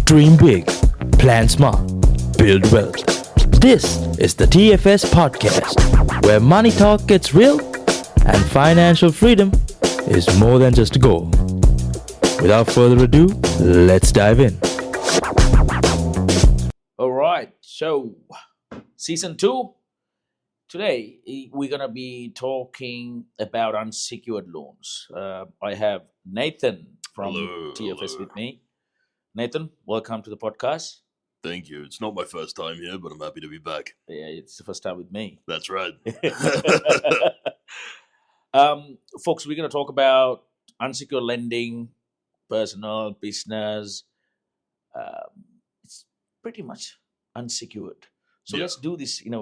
Dream big, plan smart, build wealth. This is the TFS podcast, where money talk gets real and financial freedom is more than just a goal. Without further ado, let's dive in. All right, so season 2. Today we're gonna be talking about unsecured loans. I have Nathan from TFS with me. Nathan, welcome to the podcast. Thank you. It's not my first time here, but I'm happy to be back. Yeah, it's the first time with me. That's right. Folks, we're gonna talk about unsecured lending, personal, business. It's pretty much unsecured. So Yeah. let's do this, in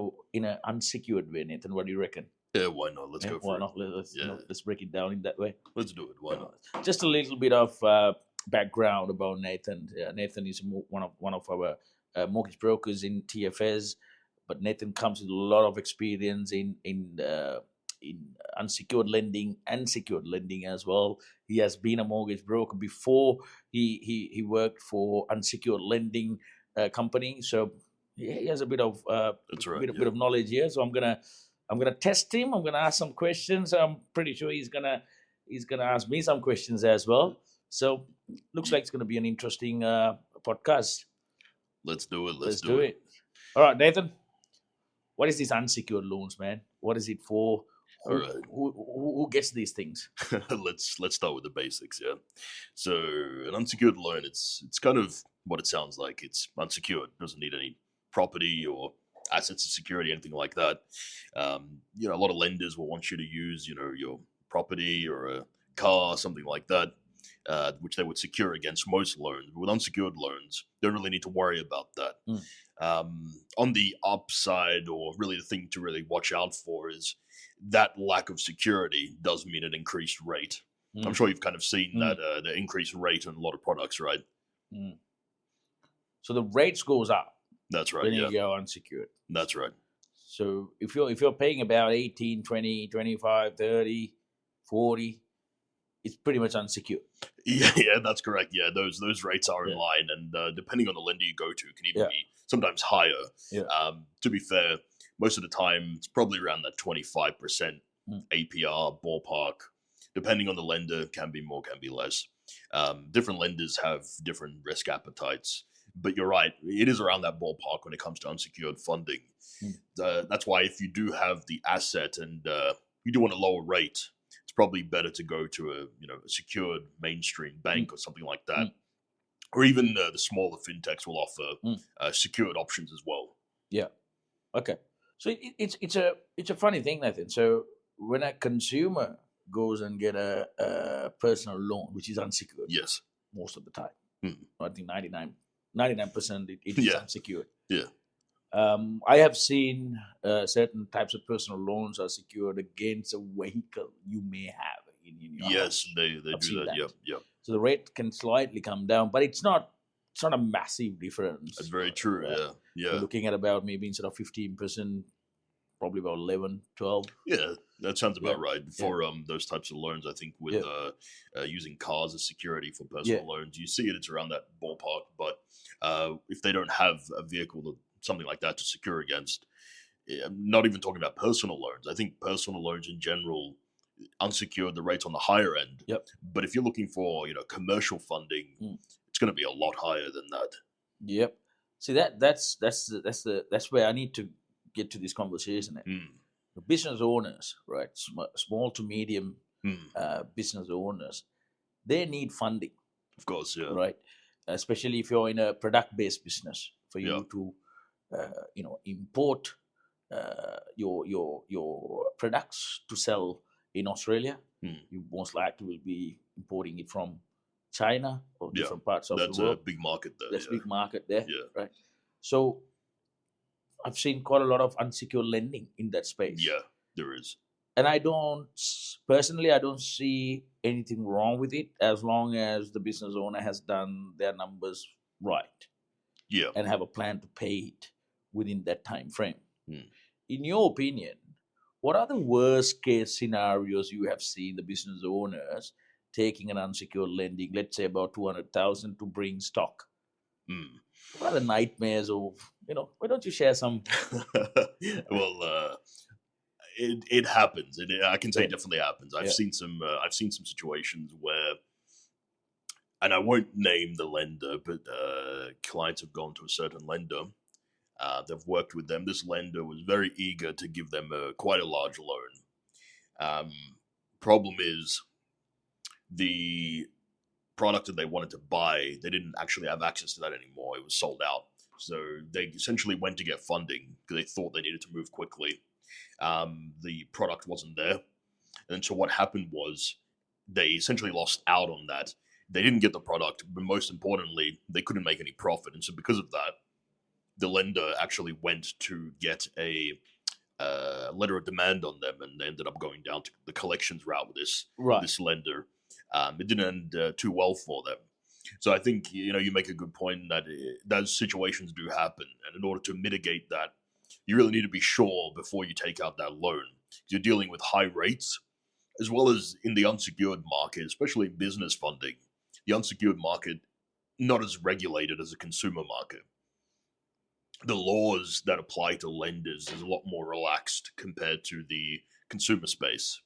an unsecured way, Nathan. What do you reckon? Yeah, why not? Let's go Why for not? it. Let's Yeah. let's break it down in that way. Let's do it. Why not? Just a little bit of background about Nathan. Nathan is one of our mortgage brokers in TFS, but Nathan comes with a lot of experience in unsecured lending and secured lending as well. He has been a mortgage broker before. He worked for unsecured lending company, so he has a bit of That's right. bit of knowledge here. So I'm gonna test him. I'm gonna ask some questions. I'm pretty sure he's gonna ask me some questions as well. So looks like it's gonna be an interesting podcast. Let's do it. Let's do it. All right, Nathan. What is these unsecured loans, man? What is it for? All right. Who gets these things? let's start with the basics. Yeah. So an unsecured loan, it's kind of what it sounds like. It's unsecured. Doesn't need any property or assets of security, anything like that. A lot of lenders will want you to use, your property or a car, something like that, which they would secure against most loans. But with unsecured loans, they don't really need to worry about that. On the upside, or really the thing to really watch out for, is that lack of security does mean an increased rate. I'm sure you've kind of seen that the increased rate in a lot of products, right? So the rates goes up That's right. when Yeah, you go unsecured. that's right. So if you're paying about 18, 20, 25, 30, 40, it's pretty much unsecured. Yeah, that's correct. Yeah, those rates are in Yeah. line, and depending on the lender you go to, can even Yeah. be sometimes higher. Yeah. To be fair, most of the time it's probably around that 25% Mm. APR ballpark. Depending on the lender, can be more, can be less. Different lenders have different risk appetites, but you're right, it is around that ballpark when it comes to unsecured funding. That's why if you do have the asset and you do want a lower rate, it's probably better to go to a secured mainstream bank or something like that, or even the smaller fintechs will offer secured options as well. Yeah. Okay. So it's a funny thing, Nathan. So when a consumer goes and get a personal loan, which is unsecured, Yes. most of the time, Mm. I think 99% it is Yeah. unsecured. Yeah. I have seen certain types of personal loans are secured against a vehicle you may have in your Yes, house. they I've do seen that. that. Yep. So the rate can slightly come down, but it's not a massive difference. That's very true. We're Yeah. looking at about maybe instead of 15%, probably about 11, 12. Yeah, that sounds about Yeah. right. For those types of loans, I think with using cars as security for personal loans, you see it's around that ballpark. But if they don't have a vehicle, something like that to secure against, I'm not even talking about personal loans. I think personal loans in general, unsecured, the rate's on the higher end. Yep. But if you're looking for commercial funding, it's going to be a lot higher than that. Yep. See that's where I need to get to this conversation. The business owners, right, small to medium business owners, they need funding, Of course, yeah. right? Especially if you're in a product-based business, for you Yeah. to import your products to sell in Australia. You most likely will be importing it from China or Yeah, different parts of That's the a world. big market there. There's yeah. big market there, Yeah. right? So I've seen quite a lot of unsecured lending in that space. Yeah, there is. And I don't see anything wrong with it as long as the business owner has done their numbers right Yeah. and have a plan to pay it within that time frame. Hmm. In your opinion, what are the worst case scenarios you have seen the business owners taking an unsecured lending, let's say about 200,000 to bring stock Mm. What are the nightmares of, why don't you share some? Well, it happens. I can say Yeah. it definitely happens. I've Yeah. seen some situations where, and I won't name the lender, but clients have gone to a certain lender. They've worked with them. This lender was very eager to give them quite a large loan. Problem is, the product that they wanted to buy, they didn't actually have access to that anymore. It was sold out. So they essentially went to get funding because they thought they needed to move quickly. The product wasn't there. And so what happened was they essentially lost out on that. They didn't get the product, but most importantly, they couldn't make any profit. And so because of that, the lender actually went to get a letter of demand on them, and they ended up going down to the collections route with this lender. It didn't end too well for them. So I think you make a good point that those situations do happen, and in order to mitigate that, you really need to be sure before you take out that loan. You're dealing with high rates, as well as in the unsecured market, especially in business funding. The unsecured market not as regulated as a consumer market. The laws that apply to lenders is a lot more relaxed compared to the consumer space.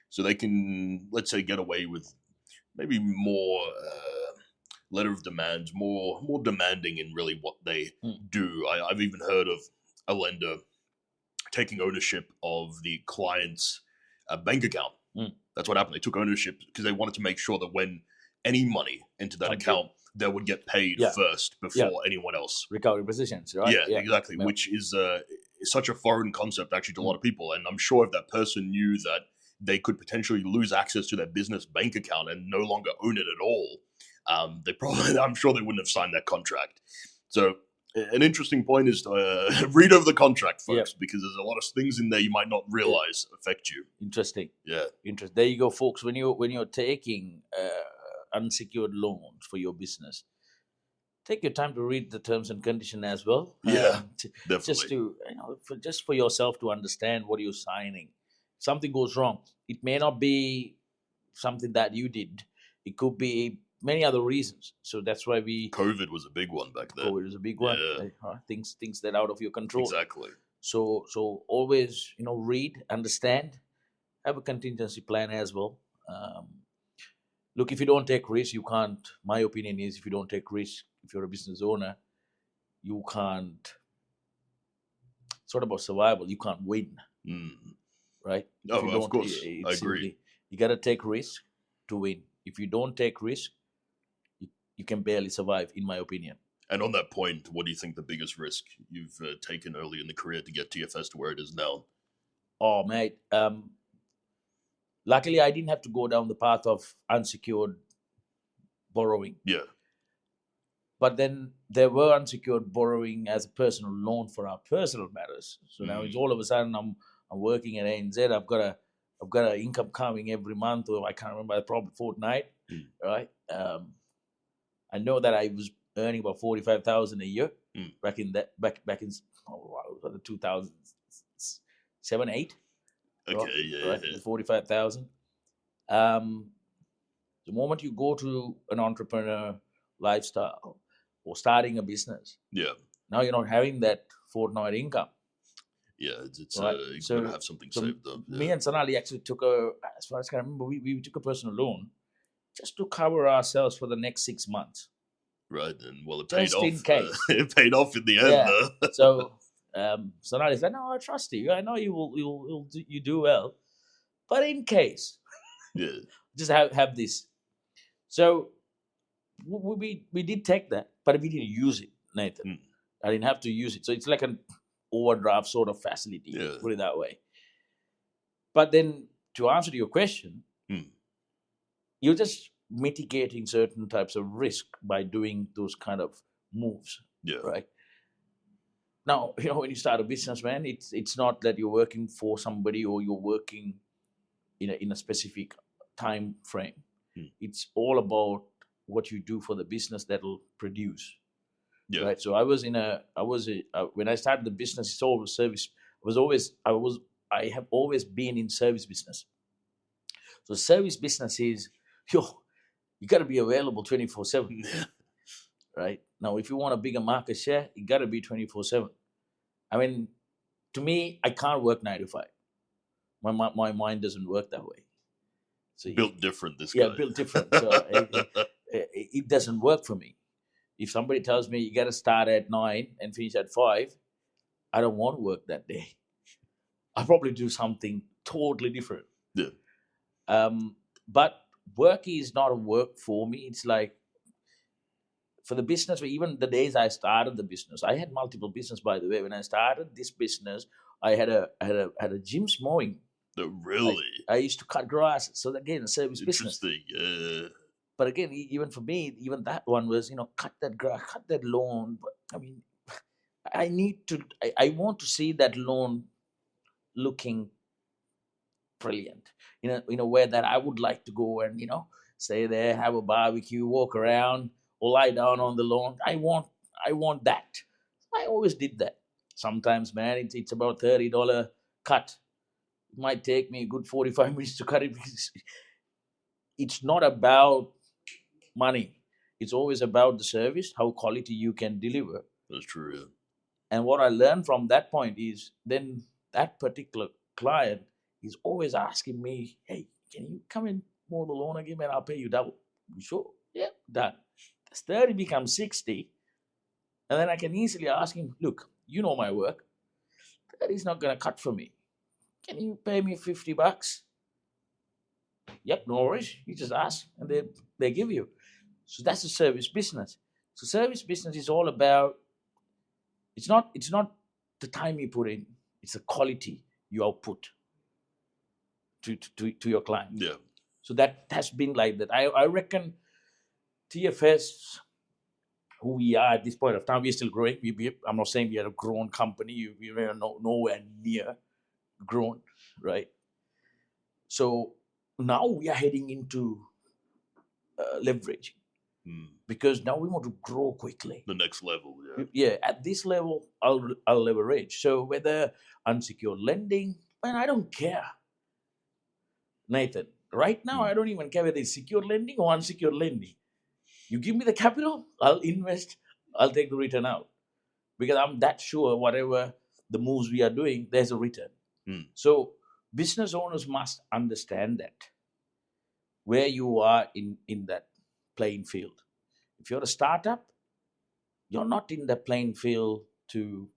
So they can, let's say, get away with maybe more letter of demands, more demanding in really what they do. I've even heard of a lender taking ownership of the client's bank account. That's what happened. They took ownership because they wanted to make sure that when any money into that account, they would get paid first before anyone else. Recovery positions, right? Yeah, exactly. Yeah. Which is such a foreign concept actually to a lot of people. And I'm sure if that person knew that they could potentially lose access to their business bank account and no longer own it at all, I'm sure they wouldn't have signed that contract. So an interesting point is to read over the contract, folks, because there's a lot of things in there you might not realize affect you. Interesting. Yeah. There you go, folks. When you're taking unsecured loans for your business, take your time to read the terms and condition as well. Yeah, definitely. Just to just for yourself to understand what you're signing. If something goes wrong, it may not be something that you did. It could be many other reasons. So that's why COVID was a big one back then. COVID was a big one. Yeah. Things that are out of your control. Exactly. So always read, understand, have a contingency plan as well. Look, if you don't take risk, you can't. My opinion is, if you don't take risk, if you're a business owner, you can't. It's sort of about survival. You can't win, right? No, of course, I agree. You got to take risk to win. If you don't take risk, you can barely survive, in my opinion. And on that point, what do you think the biggest risk you've taken early in the career to get TFS to where it is now? Oh, mate. Luckily, I didn't have to go down the path of unsecured borrowing. Yeah. But then there were unsecured borrowing as a personal loan for our personal matters. So now it's all of a sudden I'm working at ANZ. I've got an income coming every month, or I can't remember, probably fortnight, right? I know that I was earning about 45,000 a year back in 2007, 8. Okay, right? 45,000. The moment you go to an entrepreneur lifestyle or starting a business, now you're not having that fortnight income. Yeah, it's right? you gotta have something saved up. Me and Sonali actually took as far as I can remember, we took a personal loan just to cover ourselves for the next 6 months. Right, and it paid off. In case. It paid off in the end. Yeah. So Sonali said, "No, I trust you. I know you do well, but in case, just have this." So we did take that, but we didn't use it, Nathan. I didn't have to use it, so it's like an overdraft sort of facility. Put it that way. But then, to answer to your question, you're just mitigating certain types of risk by doing those kind of moves. Yeah. Right. Now, when you start a business, man, it's not that you're working for somebody or you're working in a specific time frame. It's all about what you do for the business that'll produce. Yeah. Right. So when I started the business, it's always service. I have always been in service business. So service business is, you got to be available 24/7. right? Now, if you want a bigger market share, it got to be 24/7. I mean, to me, I can't work 9 to 5. My mind doesn't work that way. So Built different, this yeah, guy. built different. So it doesn't work for me. If somebody tells me you got to start at 9 and finish at 5, I don't want to work that day. I'll probably do something totally different. Yeah. But work is not a work for me. It's like for the business, even the days I started the business, I had multiple business, by the way. When I started this business, I had a gym mowing. No, really? I used to cut grass. So again, a service business. Interesting. Yeah. But again, even for me, even that one was, cut that grass, cut that lawn. But I mean, I want to see that lawn looking brilliant. Where that I would like to go and, stay there, have a barbecue, walk around, or lie down on the lawn. I want that. I always did that. Sometimes, man, it's about $30 cut. It might take me a good 45 minutes to cut it because it's not about money. It's always about the service, how quality you can deliver. That's true, yeah. And what I learned from that point is then that particular client is always asking me, hey, can you come and mow the lawn again and I'll pay you double? You sure? Yeah, done. That's 30 becomes 60. And then I can easily ask him, look, you know my work. That is not going to cut for me. Can you pay me $50? Yep, no worries. You just ask and they give you. So that's a service business. So service business is all about, it's not the time you put in, it's the quality you output to your client. Yeah. So that has been like that. I reckon TFS, who we are at this point of time, we're still growing. I'm not saying we are a grown company. We are nowhere near grown, right? So now we are heading into leveraging. Because now we want to grow quickly. The next level, yeah. Yeah, at this level, I'll leverage. So whether unsecured lending, man, I don't care. Nathan, right now, I don't even care whether it's secured lending or unsecured lending. You give me the capital, I'll invest, I'll take the return out. Because I'm that sure whatever the moves we are doing, there's a return. So business owners must understand that, where you are in that playing field. If you're a startup, you're not in the playing field to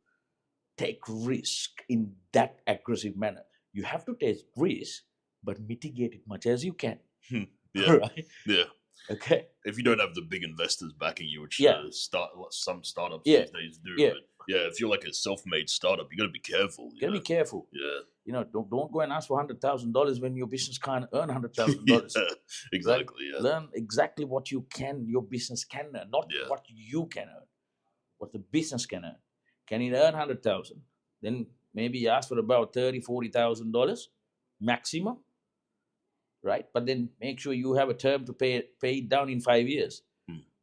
take risk in that aggressive manner. You have to take risk, but mitigate it much as you can. Yeah. Right? Yeah. Okay. If you don't have the big investors backing you, which some startups these days do, but if you're like a self-made startup, you got to be careful. You got to be careful. Yeah. Don't go and ask for $100,000 when your business can't earn $100,000. Yeah, exactly. Right? Yeah. Learn exactly what your business can earn, not what you can earn. What the business can earn. Can it earn $100,000? Then maybe you ask for about $30,000-$40,000 maximum, right? But then make sure you have a term to pay it down in 5 years.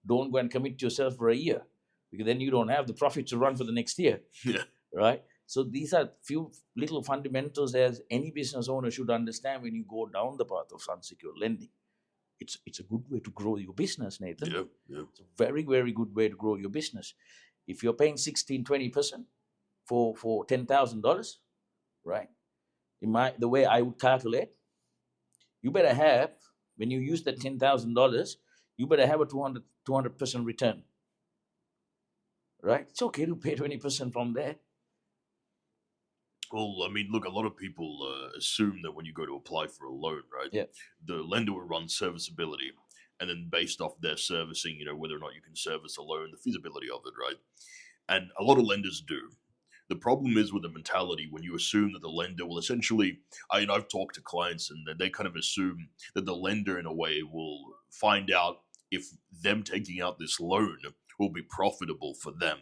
Don't go and commit yourself for a year, because then you don't have the profit to run for the next year. Yeah. Right? So these are few little fundamentals as any business owner should understand when you go down the path of unsecured lending. It's a good way to grow your business, Nathan. Yeah. It's a very, very good way to grow your business. If you're paying 16-20% for $10,000, right? The way I would calculate, you better have, when you use that $10,000, you better have a 200% return. Right? It's okay to pay 20% from there. Well, I mean, look, a lot of people assume that when you go to apply for a loan, right, the lender will run serviceability, and then based off their servicing, whether or not you can service a loan, the feasibility of it, right? And a lot of lenders do. The problem is with the mentality when you assume that the lender will essentially, I've talked to clients and they kind of assume that the lender in a way will find out if them taking out this loan will be profitable for them.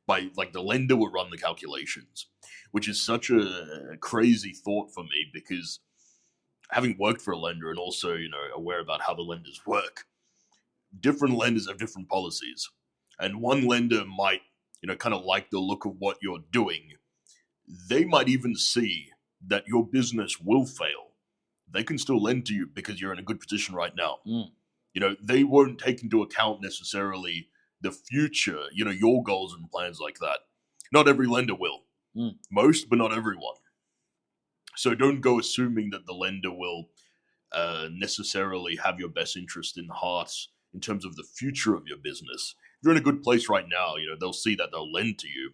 The lender will run the calculations, which is such a crazy thought for me, because having worked for a lender and also, aware about how the lenders work, different lenders have different policies. And one lender might, kind of like the look of what you're doing. They might even see that your business will fail. They can still lend to you because you're in a good position right now. They won't take into account necessarily the future, your goals and plans like that. Not every lender will. Most, but not everyone. So don't go assuming that the lender will necessarily have your best interest in heart in terms of the future of your business. If you're in a good place right now, they'll see that they'll lend to you,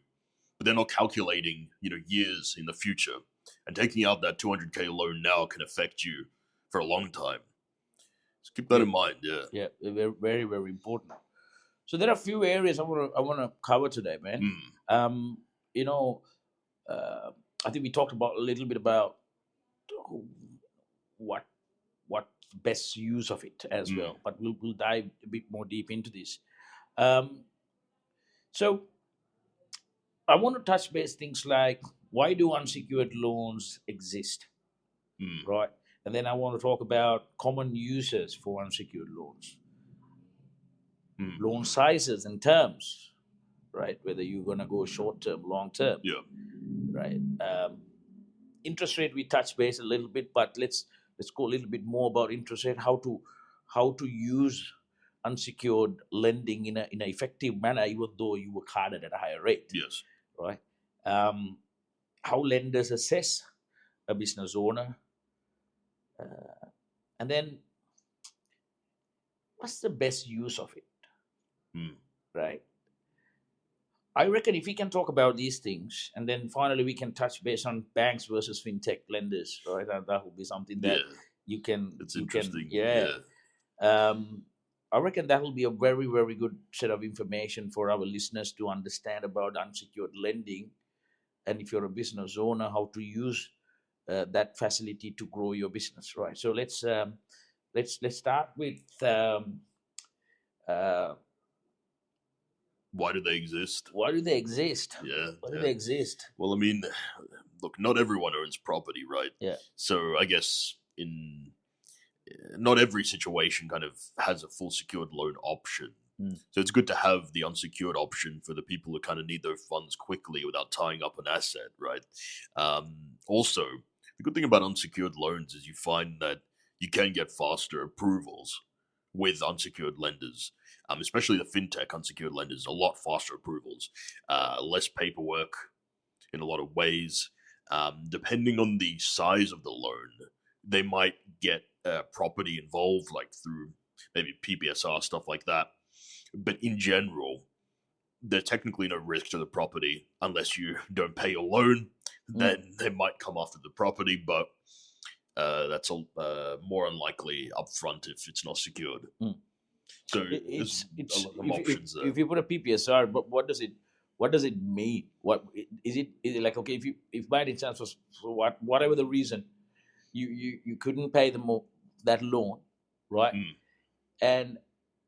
but they're not calculating, years in the future. And taking out that 200K loan now can affect you for a long time. So keep that in mind. Yeah. Yeah, very, very, very important. So there are a few areas I want to cover today, man. I think we talked about a little bit about what best use of it as well, but we'll dive a bit more deep into this. So I want to touch base things like, why do unsecured loans exist, right? And then I want to talk about common uses for unsecured loans, loan sizes and terms, right? Whether you're going to go short term, long term, right? Interest rate we touch base a little bit, but let's go a little bit more about interest rate. How to use unsecured lending in an effective manner, even though you work harder at a higher rate. Yes. Right. How lenders assess a business owner, and then what's the best use of it, right? I reckon if we can talk about these things, and then finally we can touch base on banks versus fintech lenders, right? That will be something that you can. It's interesting. I reckon that will be a very, very good set of information for our listeners to understand about unsecured lending, and if you're a business owner, how to use that facility to grow your business, right? So let's start with why do they exist? Why do they exist? Yeah. Why do they exist? Well, I mean, look, not everyone owns property, right? Yeah. So I guess not every situation kind of has a full secured loan option. So it's good to have the unsecured option for the people who kind of need those funds quickly without tying up an asset, right? Also, the good thing about unsecured loans is you find that you can get faster approvals with unsecured lenders, especially the fintech unsecured lenders, a lot faster approvals, less paperwork in a lot of ways. Depending on the size of the loan, they might get property involved, like through maybe PPSR, stuff like that. But in general, there's technically no risk to the property unless you don't pay your loan. Then they might come after the property, but that's more unlikely upfront if it's not secured. So it's a lot of options there. If you put a PPSR, but what does it mean? What is it? Is it like, okay, if by any chance was for whatever the reason, you couldn't pay that loan, right? And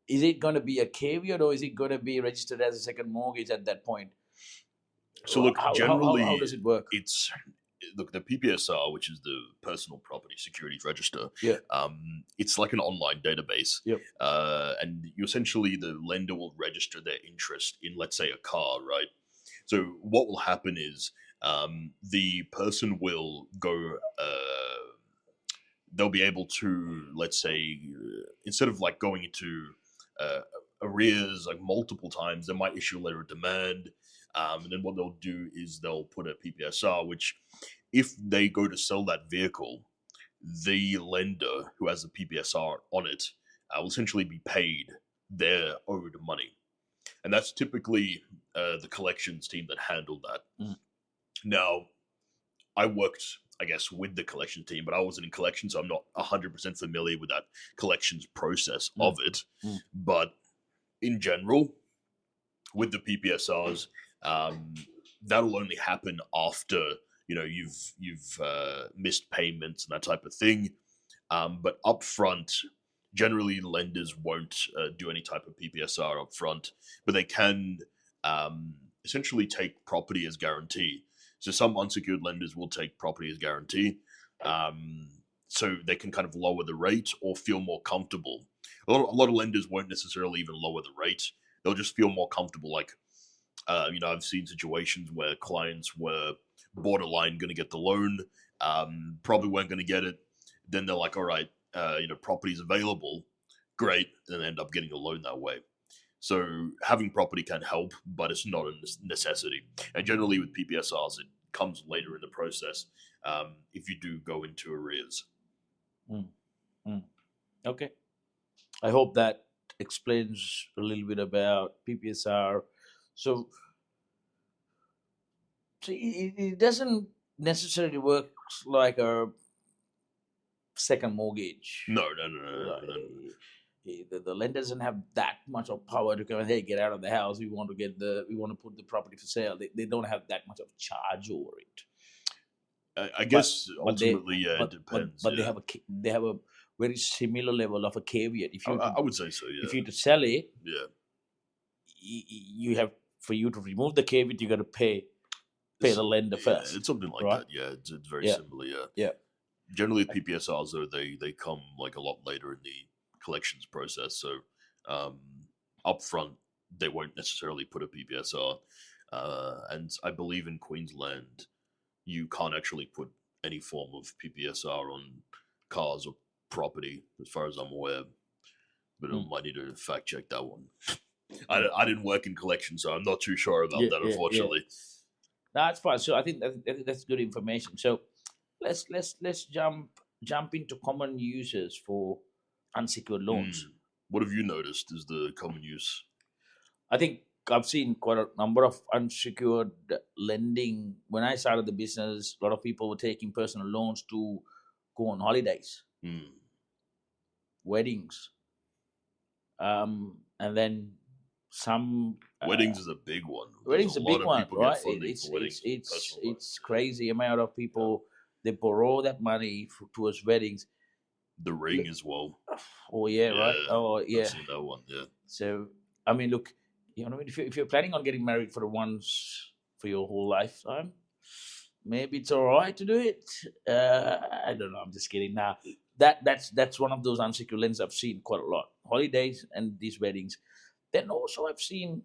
is it going to be a caveat, or is it going to be registered as a second mortgage at that point? So look, generally, how does it work? Look, the PPSR, which is the Personal Property Securities Register, it's like an online database. And essentially the lender will register their interest in, let's say, a car, right? So what will happen is the person will go, they'll be able to, let's say, instead of like going into arrears like multiple times, they might issue a letter of demand. And then what they'll do is they'll put a PPSR, which if they go to sell that vehicle, the lender who has the PPSR on it will essentially be paid their owed money. And that's typically the collections team that handled that. Now, I worked, I guess, with the collections team, but I wasn't in collections, so I'm not 100% familiar with that collections process of it. But in general, with the PPSRs, that'll only happen after you've missed payments and that type of thing. But upfront, generally lenders won't do any type of PPSR upfront, but they can essentially take property as guarantee. So some unsecured lenders will take property as guarantee, so they can kind of lower the rate or feel more comfortable. A lot of lenders won't necessarily even lower the rate; they'll just feel more comfortable. Like, I've seen situations where clients were borderline going to get the loan, probably weren't going to get it. Then they're like, all right, property's available, great, and they end up getting a loan that way. So having property can help, but it's not a necessity. And generally with PPSRs, it comes later in the process if you do go into arrears. Okay. I hope that explains a little bit about PPSR. So it doesn't necessarily work like a second mortgage. No. The lender doesn't have that much of power to come and, hey, get out of the house. We want to put the property for sale. They don't have that much of charge over it. I guess ultimately, it depends. But they have a very similar level of a caveat. If you, I would say so. Yeah. If you to sell it, yeah, you have, for you to remove the caveat, you got to pay the lender first. It's something like right? that. Yeah, it's very similar. Yeah. Yeah. Generally, with PPSRs though, they come like a lot later in the collections process. So up front, they won't necessarily put a PPSR. And I believe in Queensland, you can't actually put any form of PPSR on cars or property, as far as I'm aware. But I might need to fact check that one. I didn't work in collection, so I'm not too sure about that, unfortunately. That's fine. So I think that's good information. So let's jump into common uses for unsecured loans. What have you noticed is the common use? I think I've seen quite a number of unsecured lending. When I started the business, a lot of people were taking personal loans to go on holidays, weddings, and then some. Weddings is a big one. Weddings is a big one, right? It's crazy amount of people. They borrow that money towards weddings. The ring as well. Oh yeah, right. Oh yeah. I've seen that one. Yeah. So I mean, look, if you're planning on getting married for your whole lifetime, maybe it's all right to do it. I don't know. I'm just kidding. Now that's one of those unsecured loans I've seen quite a lot. Holidays and these weddings. Then also I've seen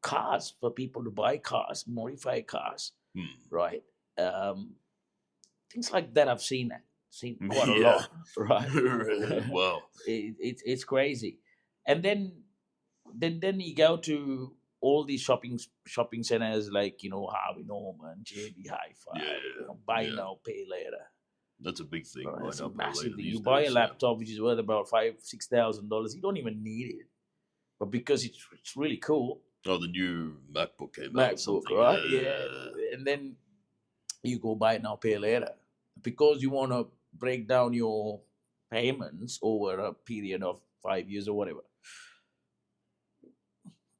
cars, for people to buy cars, modify cars, right? Things like that I've seen quite a lot, right? Wow. It's crazy. And then you go to all these shopping centers like, Harvey Norman, JB Hi-Fi, buy now, pay later. That's a big thing. Right? Buy It's now, a pay massive later thing. these You buy a days, laptop which is worth about $5,000-$6,000. You don't even need it, but because it's really cool. Oh, the new MacBook came out. MacBook, right? Yeah. And then you go buy now, pay later, because you want to break down your payments over a period of 5 years or whatever.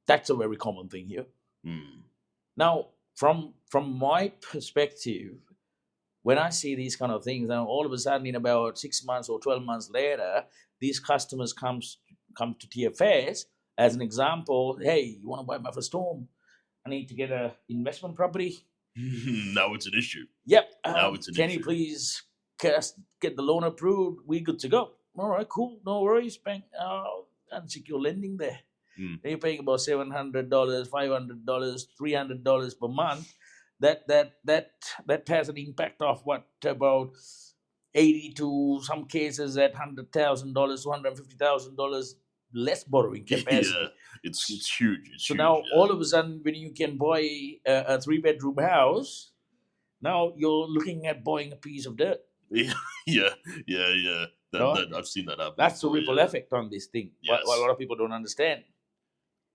That's a very common thing here. Now, from my perspective, when I see these kind of things, now all of a sudden in about 6 months or 12 months later, these customers come to TFS as an example. Hey, you want to buy my first home? I need to get an investment property. Now it's an issue. Yep. Now it's an issue. Can you please get the loan approved? We good to go. All right, cool. No worries. Bank unsecured lending there. You're paying about $700, $500, $300 per month. That has an impact of about 80 to some cases at $100,000, $250,000 less borrowing capacity. Yeah, it's huge. It's so huge, now all of a sudden, when you can buy a 3-bedroom house, now you're looking at buying a piece of dirt. Yeah. I've seen that happen. That's the ripple effect on this thing. Yes. What a lot of people don't understand.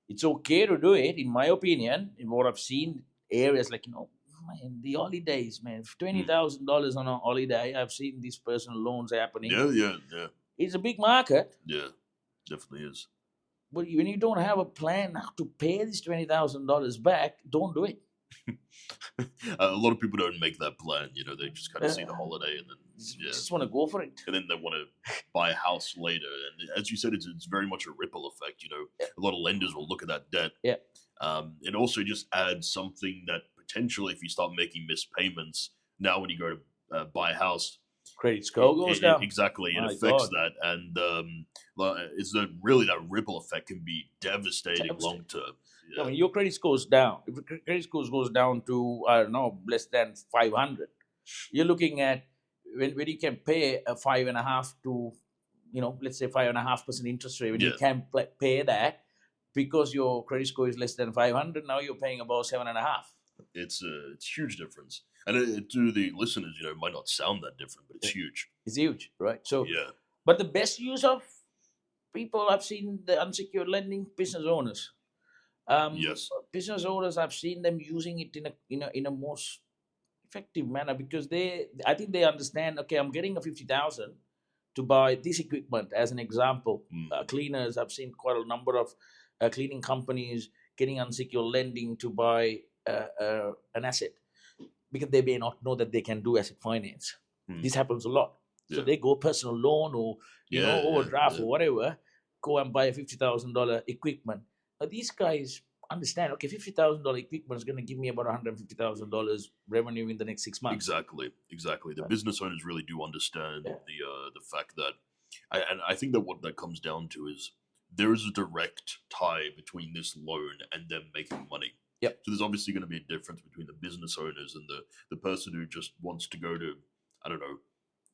It's okay to do it, in my opinion. In what I've seen, areas like, man, the holidays, man, $20,000 on a holiday. I've seen these personal loans happening. Yeah. It's a big market. Yeah, definitely is. But when you don't have a plan how to pay this $20,000 back, don't do it. A lot of people don't make that plan. They just kind of see the holiday and then just want to go for it. And then they want to buy a house later. And as you said, it's very much a ripple effect. A lot of lenders will look at that debt. Yeah. It also just adds something that potentially, if you start making missed payments, now when you go to buy a house, credit score goes down. Exactly, it affects that, and it's really that ripple effect can be devastating long term. Yeah. I mean, your credit score goes down. If your credit score goes down to, I don't know, less than 500, you're looking at when you can pay a 5.5 to, let's say 5.5% interest rate. When you can pay that, because your credit score is less than 500, now you're paying about 7.5. It's huge difference, and to the listeners, it might not sound that different, but it's huge. It's huge, right? So, Yeah. but the best use of people I've seen the unsecured lending, business owners. Yes. Business owners, I've seen them using it in a most effective manner, because I think they understand. Okay, I'm getting a 50,000 to buy this equipment. As an example, cleaners. I've seen quite a number of cleaning companies getting unsecured lending to buy an asset, because they may not know that they can do asset finance. This happens a lot. So they go personal loan or overdraft or whatever, go and buy a $50,000 equipment. Now these guys understand, okay, $50,000 equipment is going to give me about $150,000 revenue in the next 6 months. Exactly. The business owners really do understand the fact that, I think that what that comes down to is there is a direct tie between this loan and them making money. Yep. So there's obviously going to be a difference between the business owners and the person who just wants to go to, I don't know,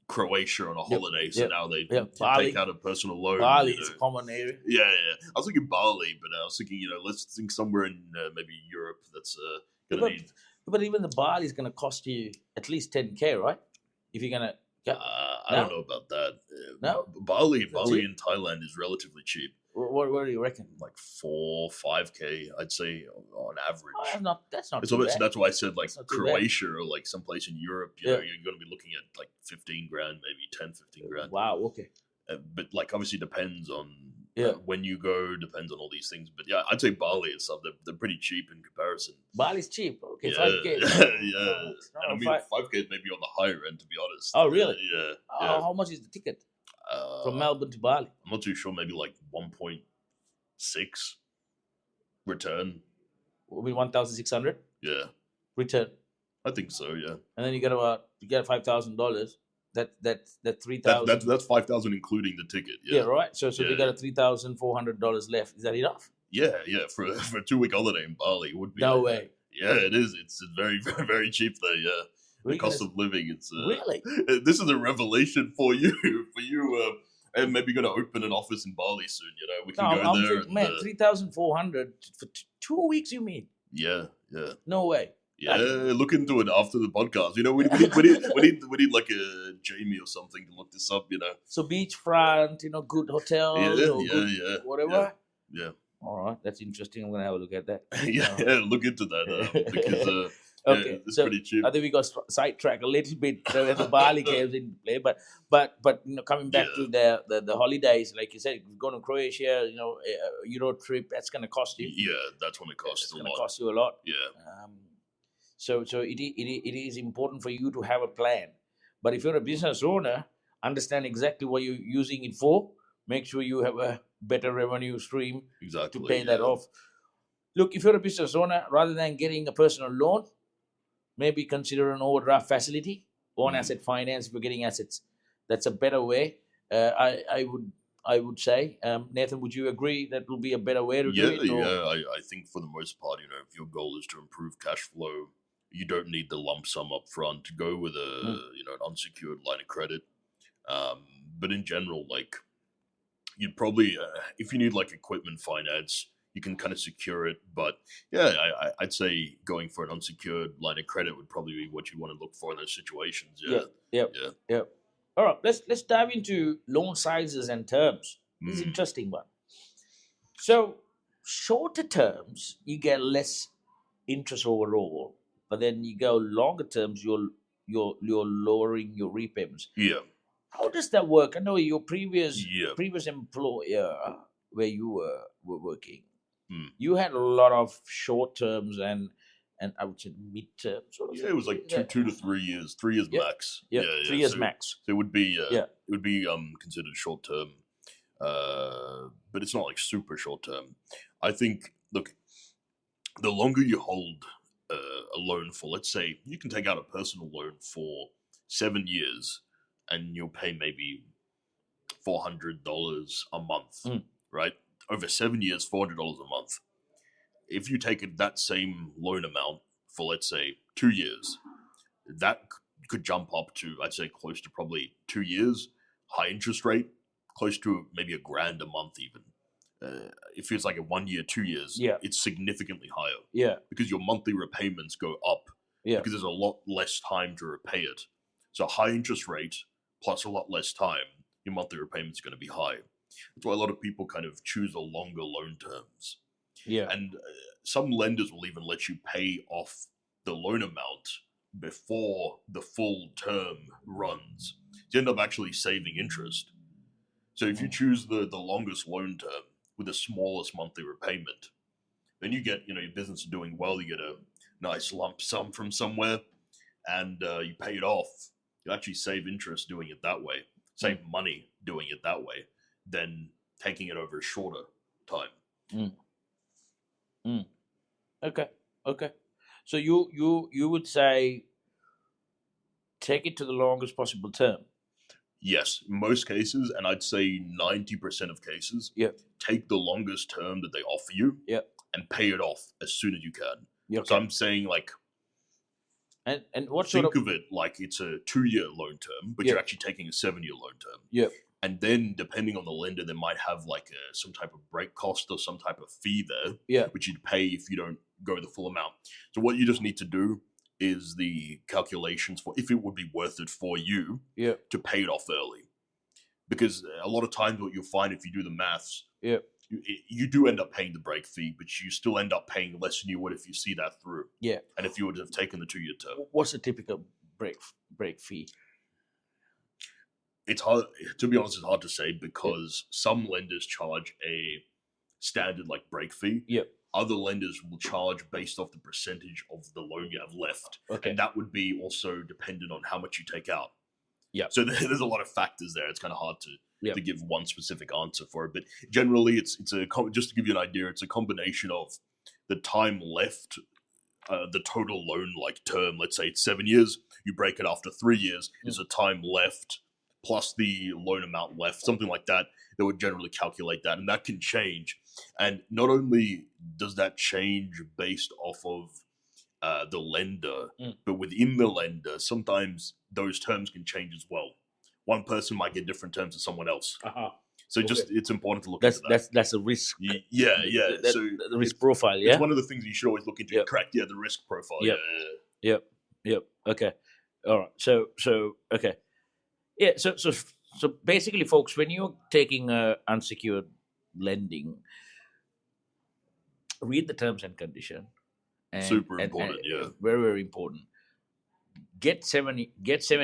Croatia on a holiday, so now they take out a personal loan. Bali is a common area. Yeah. I was thinking Bali, but I was thinking, let's think somewhere in maybe Europe that's going to need. But even the Bali is going to cost you at least 10K, right? If you're going to. I don't know about that. No? Bali in Thailand is relatively cheap. What do you reckon? Like 4-5K, I'd say on average. Oh, that's not so too bad. that's why I said like Croatia or like someplace in Europe. You're going to be looking at like 15 grand, maybe 10-15 grand. Wow. Okay. But like obviously depends on when you go, depends on all these things. But yeah, I'd say Bali and stuff, they're pretty cheap in comparison. Bali's cheap. Okay, yeah. 5K. And I mean 5K may be on the higher end, to be honest. Oh really? Yeah. How much is the ticket from Melbourne to Bali? I'm not too sure. Maybe like 1.6 return. Will be 1,600. Yeah. Return. I think so. Yeah. And then you get $5,000. That's 3,000. That's 5,000 including the ticket. Yeah. Right. So you got $3,400 left. Is that enough? Yeah. For a 2-week holiday in Bali, it would be. No way. Yeah, it is. It's very, very, very cheap there. Yeah. The cost of living. It's really. This is a revelation for you. And maybe going to open an office in Bali soon. We can go there. Man, 3,400 for 2 weeks. You mean? Yeah. No way. Yeah, look into it after the podcast. We need like a Jamie or something to look this up. So beachfront, good hotel, whatever. Yeah. All right, that's interesting. I'm gonna have a look at that. Look into that because. Okay, it's pretty cheap. I think we got sidetracked a little bit when the Bali games in play, but coming back to the holidays, like you said, going to Croatia, a Euro trip, that's going to cost you. Yeah, that's when it costs a lot. It's going to cost you a lot. Yeah. So it is important for you to have a plan. But if you're a business owner, understand exactly what you're using it for. Make sure you have a better revenue stream to pay that off. Look, if you're a business owner, rather than getting a personal loan, maybe consider an overdraft facility or an asset finance if you're getting assets. That's a better way. I would say. Nathan, would you agree that will be a better way to do it? I think for the most part, if your goal is to improve cash flow, you don't need the lump sum up front to go with an unsecured line of credit. But in general, like you'd probably, if you need like equipment finance, you can kind of secure it. But I'd say going for an unsecured line of credit would probably be what you want to look for in those situations. Yeah. All right, let's dive into loan sizes and terms. This is an interesting one. So shorter terms, you get less interest overall, but then you go longer terms, you're lowering your repayments. Yeah. How does that work? I know your previous employer where you were working, you had a lot of short terms and I would say mid-term sort of. Yeah, it was like 2 to 3 years, 3 years max. Yeah, 3 years max. So it would be considered short term, but it's not like super short term. I think, look, the longer you hold a loan for, let's say you can take out a personal loan for 7 years, and you'll pay maybe $400 a month, right? Over 7 years, $400 a month. If you take that same loan amount for, let's say, 2 years, that could jump up to, I'd say, close to probably 2 years, high interest rate, close to maybe $1,000 a month even. if it's like a 1 year, 2 years, Yeah. it's significantly higher Yeah. because your monthly repayments go up Yeah. because there's a lot less time to repay it. So a high interest rate plus a lot less time, your monthly repayments are going to be high. That's why a lot of people kind of choose the longer loan terms. Yeah. And some lenders will even let you pay off the loan amount before the full term runs. So you end up actually saving interest. So if you choose the longest loan term with the smallest monthly repayment, then you get, your business is doing well, you get a nice lump sum from somewhere, and you pay it off. You actually save interest doing it that way, save money doing it that way, than taking it over a shorter time. Okay. So you would say take it to the longest possible term. Yes, in most cases, and I'd say 90% of cases, take the longest term that they offer you and pay it off as soon as you can. Okay. So I'm saying, like, and what think sort of it like it's a 2-year loan term, but you're actually taking a 7-year loan term. Yeah. And then, depending on the lender, they might have like some type of break cost or some type of fee there, which you'd pay if you don't go the full amount. So what you just need to do is the calculations for if it would be worth it for you to pay it off early. Because a lot of times what you'll find if you do the maths, you do end up paying the break fee, but you still end up paying less than you would if you see that through. Yeah. And if you would have taken the 2-year term. What's the typical break fee? It's hard, to be honest, it's hard to say because some lenders charge a standard like break fee. Yep. Other lenders will charge based off the percentage of the loan you have left. Okay. And that would be also dependent on how much you take out. Yeah. So there's a lot of factors there. It's kind of hard to give one specific answer for it. But generally, it's just to give you an idea, it's a combination of the time left, the total loan like term, let's say it's 7 years, you break it after 3 years, is the time left plus the loan amount left, something like that. They would generally calculate that, and that can change. And not only does that change based off of the lender, but within the lender, sometimes those terms can change as well. One person might get different terms to someone else. So it's important to look into that. That's a risk. Yeah. So the risk profile. Yeah. It's one of the things you should always look into. Correct. Yeah, the risk profile. Yep. Okay. All right. So okay. Yeah. So basically, folks, when you're taking unsecured lending, read the terms and condition. Super important. Very, very important. Get 7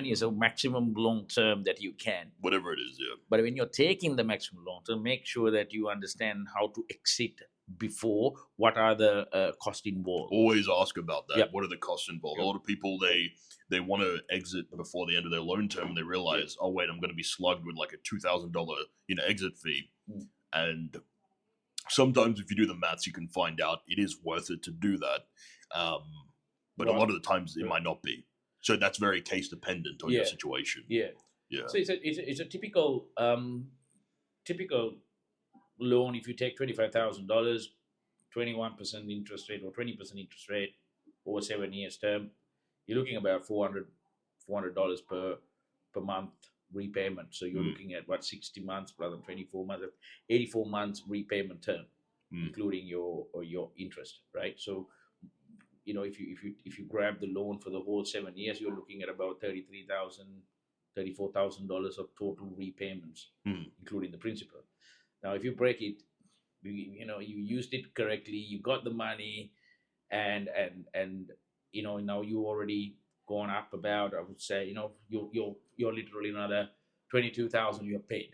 years of maximum long term that you can. Whatever it is, But when you're taking the maximum long term, make sure that you understand how to exit before. What are the costs involved? Always ask about that. Yep. What are the costs involved? A lot of people they want to exit before the end of their loan term, and they realize, oh wait, I'm going to be slugged with like a $2,000 exit fee. And sometimes if you do the maths, you can find out it is worth it to do that. But a lot of the times it might not be. So that's very case dependent on your situation. Yeah. So it's a typical loan. If you take $25,000, 21% interest rate or 20% interest rate over 7 years term, you're looking about $400 per month repayment. So you're looking at 60 months rather than 24 months, 84 months repayment term, including your interest, right? So if you grab the loan for the whole 7 years, you're looking at about $33,000, $34,000 of total repayments, including the principal. Now, if you break it, you used it correctly, you got the money, and now you already gone up about, I would say, you're literally another $22,000 you have paid,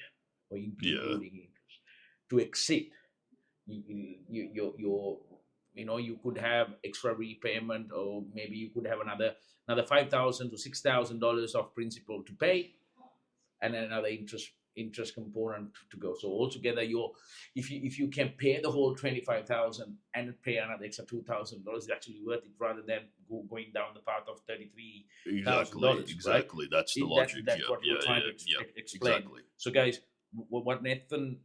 or including interest. To exit, you could have extra repayment, or maybe you could have another $5,000 to $6,000 of principal to pay, and then another interest component to go. So altogether, if you can pay the whole $25,000 and pay another extra $2,000, it's actually worth it rather than going down the path of $33,000. Exactly. Right? That's the logic. That's what we're trying to explain. Exactly. So, guys, what Nathan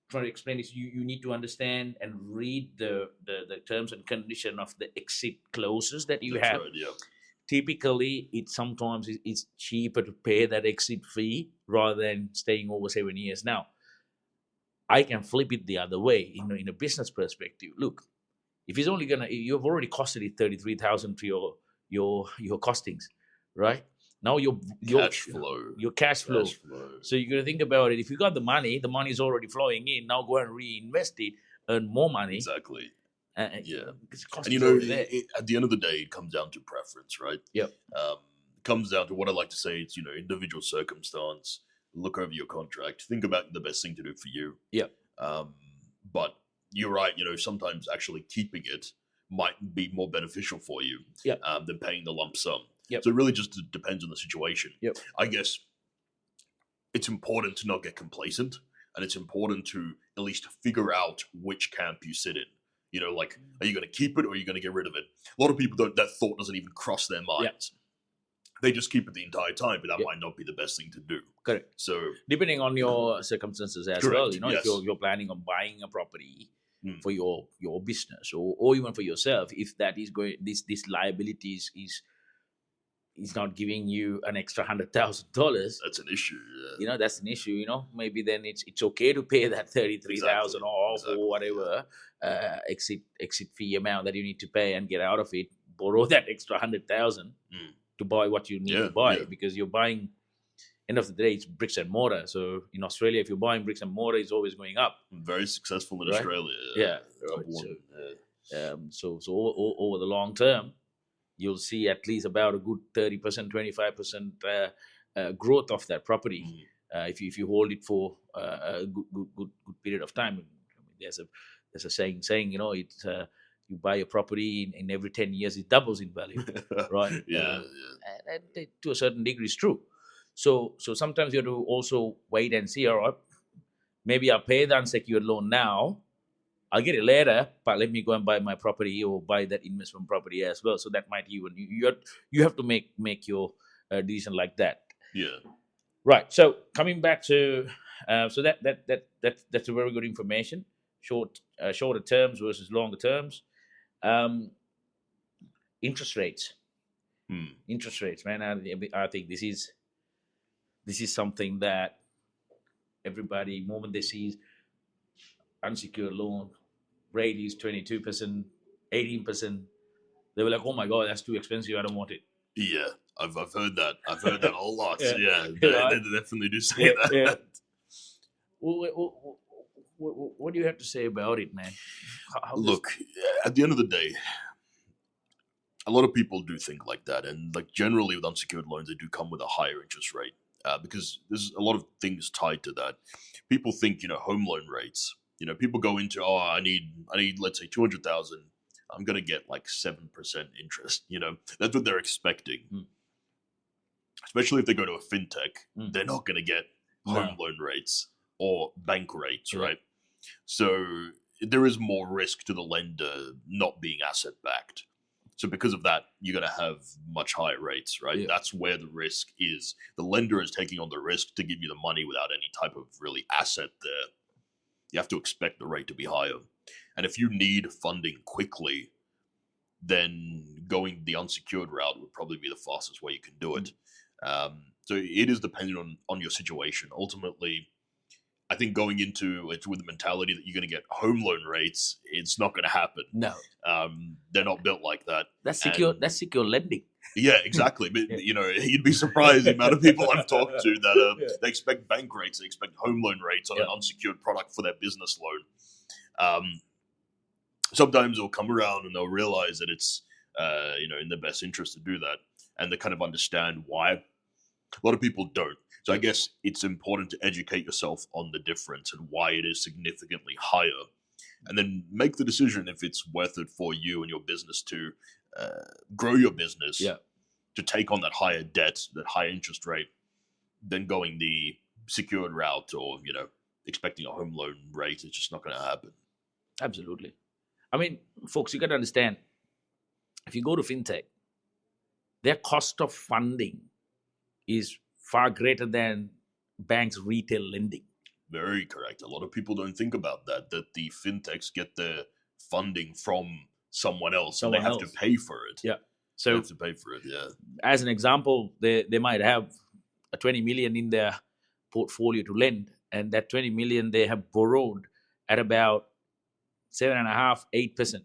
trying to explain is you need to understand and read the terms and condition of the exit clauses that you have. Right, yeah. Typically, sometimes it's cheaper to pay that exit fee rather than staying over 7 years. Now, I can flip it the other way. In a business perspective, look, if it's only you've already costed it 33,000 to your costings, right? Now your Cash flow. your cash flow. So you're gonna think about it. If you got the money is already flowing in. Now go and reinvest it, earn more money. Exactly. Yeah. And at the end of the day, it comes down to preference, right? Yep. It comes down to what I like to say. It's individual circumstance. Look over your contract. Think about the best thing to do for you. Yep. But you're right. Sometimes actually keeping it might be more beneficial for you. Yep. Than paying the lump sum. Yep. So it really just depends on the situation. Yep. I guess it's important to not get complacent, and it's important to at least figure out which camp you sit in. Are you going to keep it or are you going to get rid of it? A lot of people that thought doesn't even cross their minds. Yep. They just keep it the entire time, but that might not be the best thing to do. Correct. So depending on your circumstances as well, yes. If you're planning on buying a property for your business or even for yourself, if that is going this liability is not giving you an extra $100,000, that's an issue. That's an issue. Maybe then it's okay to pay that 33,000 off or whatever exit fee amount that you need to pay and get out of it. Borrow that extra 100,000 to buy what you need to buy because you're buying. End of the day, it's bricks and mortar. So in Australia, if you're buying bricks and mortar, it's always going up. Very successful in Australia. Yeah. Right. So over the long term, you'll see at least about a good 30%, 25% growth of that property if you hold it for a good period of time. There's a saying it's you buy a property in every 10 years it doubles in value, right? And to a certain degree, it's true. So sometimes you have to also wait and see. All right, maybe I'll pay the unsecured loan now. I'll get it later, but let me go and buy my property or buy that investment property as well. So that might even you have to make your decision like that. Yeah. Right. So coming back to that's a very good information. Shorter terms versus longer terms. Interest rates. Interest rates, man. I think this is something that everybody, moment they see unsecured loan rate is 22%, 18%, they were like, "Oh my God, that's too expensive. I don't want it." Yeah, I've heard that. I've heard that a lot. Yeah, they definitely do say that. Yeah. What do you have to say about it, man? Look, at the end of the day, a lot of people do think like that, and generally with unsecured loans, they do come with a higher interest rate because there's a lot of things tied to that. People think home loan rates. People go into, I need let's say 200,000. I'm gonna get 7% interest. That's what they're expecting. Especially if they go to a fintech, they're not gonna get home loan rates or bank rates, right? So there is more risk to the lender not being asset backed. So because of that, you're going to have much higher rates, right? Yeah. That's where the risk is. The lender is taking on the risk to give you the money without any type of really asset there. You have to expect the rate to be higher. And if you need funding quickly, then going the unsecured route would probably be the fastest way you can do it. So it is dependent on your situation. Ultimately, I think going into it with the mentality that you're going to get home loan rates, it's not going to happen. No, they're not built like that. That's secure. That's secure lending. Yeah, exactly. But you'd be surprised the amount of people I've talked to that they expect bank rates, they expect home loan rates on an unsecured product for their business loan. Sometimes they'll come around and they'll realize that it's in their best interest to do that, and they kind of understand why. A lot of people don't. So I guess it's important to educate yourself on the difference and why it is significantly higher, and then make the decision if it's worth it for you and your business to grow your business, to take on that higher debt, that high interest rate, than going the secured route or, expecting a home loan rate. It's just not going to happen. Absolutely. I mean, folks, you got to understand, if you go to fintech, their cost of funding is far greater than banks' retail lending. Very correct. A lot of people don't think about that the fintechs get their funding from someone else, and they have to pay for it. Yeah. So they have to pay for it, as an example, they might have a 20 million in their portfolio to lend, and that 20 million they have borrowed at about 7.5%, 8%.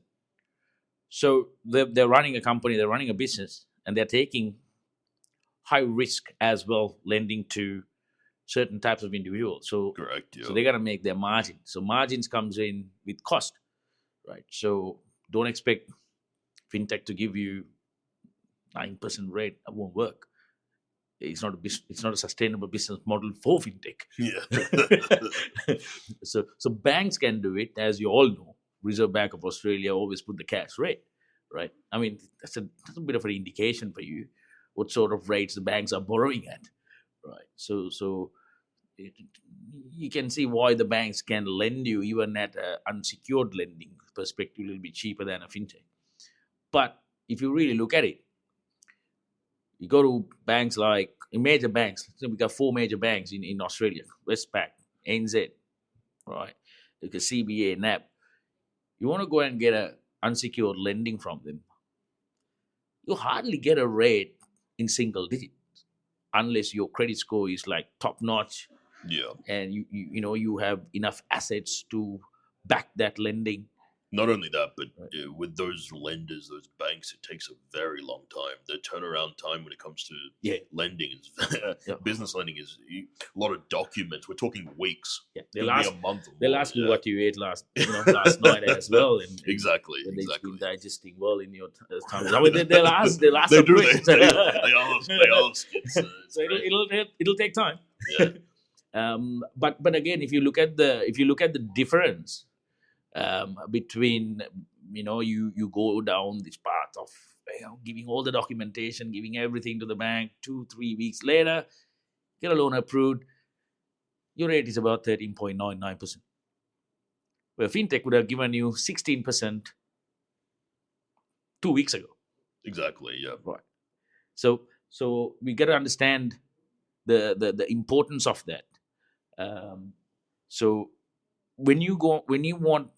So they're running a company, they're running a business, and they're taking high risk as well, lending to certain types of individuals. So Correct. Yeah. so they got to make their margin. So margins comes in with cost, right? So don't expect fintech to give you 9% rate. That won't work. It's not a sustainable business model for fintech. Yeah. So banks can do it, as you all know. Reserve Bank of Australia always put the cash rate, right? I mean, that's a bit of an indication for you what sort of rates the banks are borrowing at, right? So you can see why the banks can lend you even at an unsecured lending perspective a little bit cheaper than a fintech. But if you really look at it, you go to banks like major banks. So we got 4 major banks in Australia: Westpac, NZ, right? Like a CBA, NAB. You want to go and get a unsecured lending from them, you hardly get a rate in single digits unless your credit score is like top notch Yeah. and you have enough assets to back that lending. Not only that, but Right. with those lenders, those banks, it takes a very long time. The turnaround time when it comes to Yeah. lending is Yeah. business lending is a lot of documents. We're talking weeks. Yeah, It'll be a month. Or they'll more, ask you yeah. what you ate last night as well. And Exactly. when they've Exactly. been digesting well in your time. I mean, they'll ask. They'll ask. They some do. They questions. ask. They ask. It's So great. it'll take time. Yeah. But again, if you look at the difference between you go down this path of giving all the documentation, giving everything to the bank, 2-3 weeks later, get a loan approved, your rate is about 13.99%. Where fintech would have given you 16% 2 weeks ago. Exactly. Yeah. Right. So we got to understand the importance of that. So when you want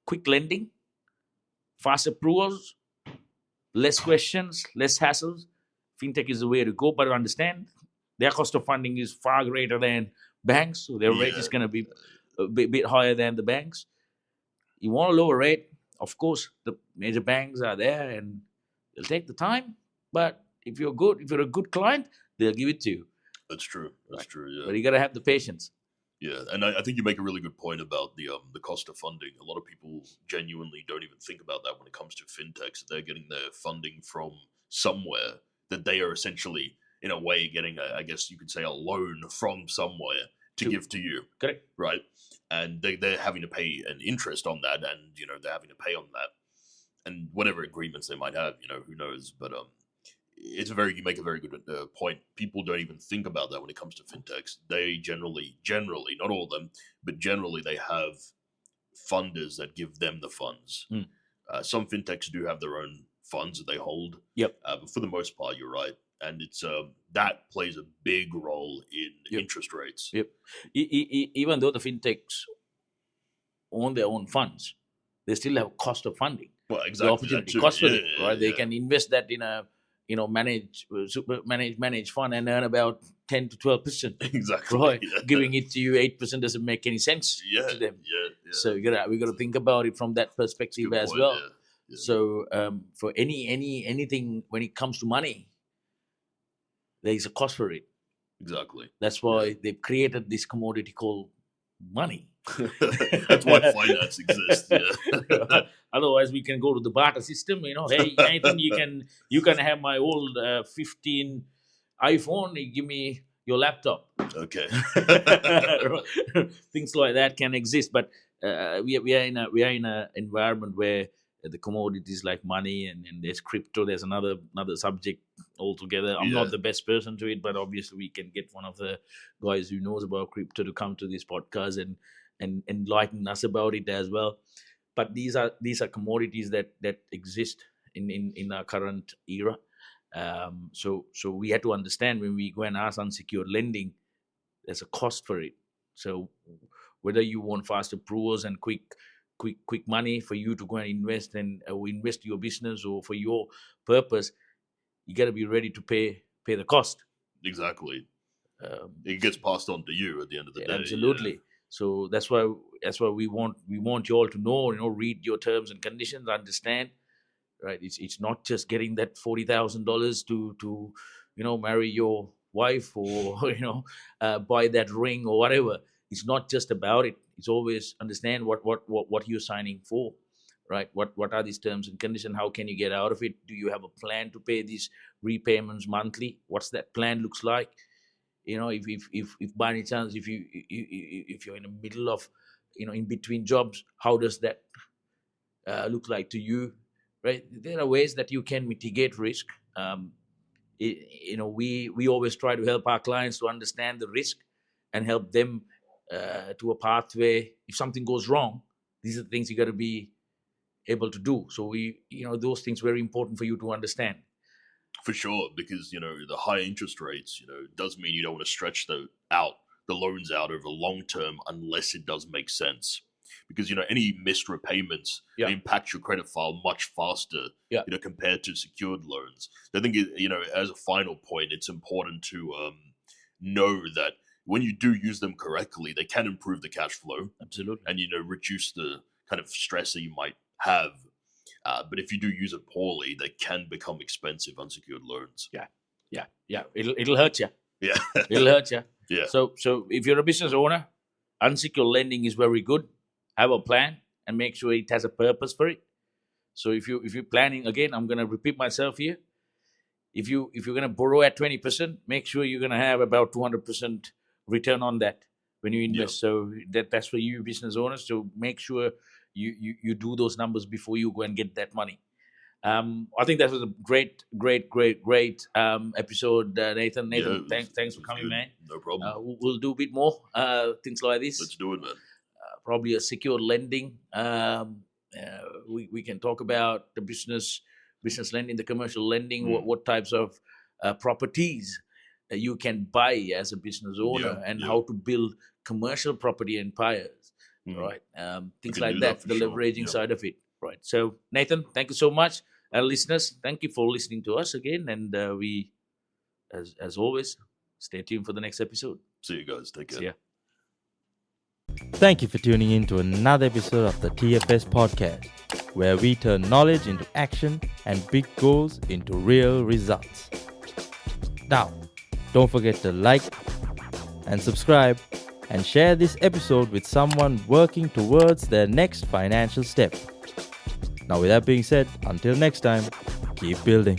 quick lending, fast approvals, less questions, less hassles, fintech is the way to go. But understand their cost of funding is far greater than banks, so their rate is Yeah. going to be a bit higher than the banks. You want a lower rate, of course, the major banks are there and they'll take the time. But if you're a good client, they'll give it to you. That's true. That's Right. true. Yeah. But you got to have the patience. Yeah, and I think you make a really good point about the cost of funding. A lot of people genuinely don't even think about that when it comes to fintechs. They're getting their funding from somewhere that they are essentially, in a way, getting I guess you could say, a loan from somewhere to give to you, Correct. right? And they're having to pay an interest on that, and they're having to pay on that, and whatever agreements they might have, who knows? But you make a very good point. People don't even think about that when it comes to fintechs. They generally, not all of them, but generally they have funders that give them the funds. Mm. Some fintechs do have their own funds that they hold. Yep. But for the most part, you're right. And it's that plays a big role in Yep. interest rates. Yep. Even though the fintechs own their own funds, they still have cost of funding. Well, The exactly. opportunity that too. cost for Yeah, them, yeah, right? They yeah. can invest that in a managed fund and earn about 10 to 12%. Exactly. Right, Yeah. giving it to you 8% doesn't make any sense Yeah, to them. yeah. So we gotta think about it from that perspective Good as point, well. yeah, yeah. So for anything when it comes to money, there is a cost for it. Exactly. That's why they've created this commodity called money. That's why finance exists. Yeah. Otherwise, we can go to the barter system. Hey, Nathan, you can have my old 15 iPhone. You give me your laptop. Okay. Things like that can exist, but we are in a environment where the commodities like money and there's crypto. There's another subject altogether. I'm not Yeah. the best person to it, but obviously we can get one of the guys who knows about crypto to come to this podcast and enlighten us about it as well. But these are commodities that exist in our current era. So we had to understand when we go and ask unsecured lending, there's a cost for it. So whether you want fast approvals and quick money for you to go and invest or invest your business or for your purpose, you got to be ready to pay the cost. Exactly. It gets passed on to you at the end of the day. Absolutely. So that's why we want you all to know, read your terms and conditions, understand, right? It's not just getting that $40,000 to marry your wife, or buy that ring or whatever. It's not just about it. It's always understand what you're signing for, right? What are these terms and conditions? How can you get out of it? Do you have a plan to pay these repayments monthly? What's that plan looks like? If by any chance, if you're in the middle of, in between jobs, how does that look like to you, right? There are ways that you can mitigate risk. We always try to help our clients to understand the risk and help them to a pathway. If something goes wrong, these are the things you got to be able to do. So those things very important for you to understand. For sure, because the high interest rates, does mean you don't want to stretch the loans out over long term unless it does make sense. Because any missed repayments impact your credit file much faster, compared to secured loans. I think as a final point, it's important to know that when you do use them correctly, they can improve the cash flow. Absolutely, and reduce the kind of stress that you might have. But if you do use it poorly, they can become expensive unsecured loans. Yeah. It'll hurt you. Yeah, it'll hurt you. Yeah. So if you're a business owner, unsecured lending is very good. Have a plan and make sure it has a purpose for it. So if you're planning, again, I'm going to repeat myself here. If you're going to borrow at 20%, make sure you're going to have about 200% return on that when you invest. So that's for you business owners. So make sure you do those numbers before you go and get that money. I think that was a great episode, Nathan. Nathan, thanks for coming, man. No problem. We'll do a bit more things like this. Let's do it, man. Probably a secured lending. We can talk about the business lending, the commercial lending, what types of properties you can buy as a business owner, and how to build commercial property empires, right? Things like that, for the leveraging side of it, right? So, Nathan, thank you so much. Listeners, thank you for listening to us again, and we, as always, stay tuned for the next episode. See you guys. Take care. See ya. Thank you for tuning in to another episode of the TFS podcast, where we turn knowledge into action and big goals into real results. Now, don't forget to like and subscribe and share this episode with someone working towards their next financial step. Now, with that being said, until next time, keep building.